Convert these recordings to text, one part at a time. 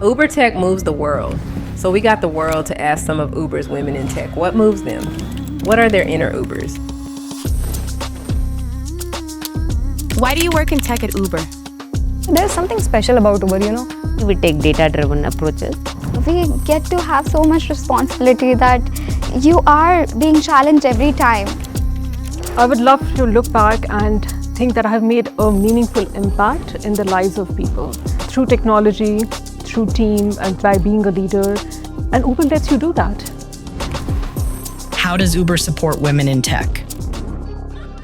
Uber tech moves the world. So we got the world to ask some of Uber's women in tech, what moves them? What are their inner Ubers? Why do you work in tech at Uber? There's something special about Uber, We take data-driven approaches. We get to have so much responsibility that you are being challenged every time. I would love to look back and think that I have made a meaningful impact in the lives of people through technology, through team, and by being a leader. And Uber lets you do that. How does Uber support women in tech?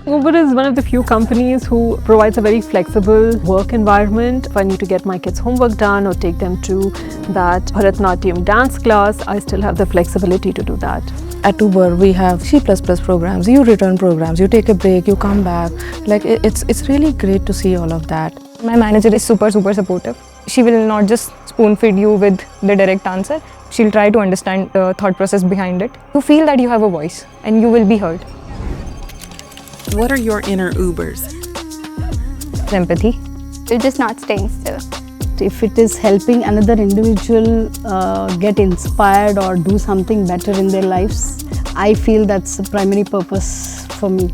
Uber is one of the few companies who provides a very flexible work environment. If I need to get my kids' homework done or take them to that Bharatanatyam dance class, I still have the flexibility to do that. At Uber, we have C++ programs, you return programs, you take a break, you come back. It's really great to see all of that. My manager is super supportive. She will not just spoon-feed you with the direct answer. She'll try to understand the thought process behind it. You feel that you have a voice and you will be heard. What are your inner Ubers? Empathy. You're just not staying still. If it is helping another individual get inspired or do something better in their lives, I feel that's the primary purpose for me.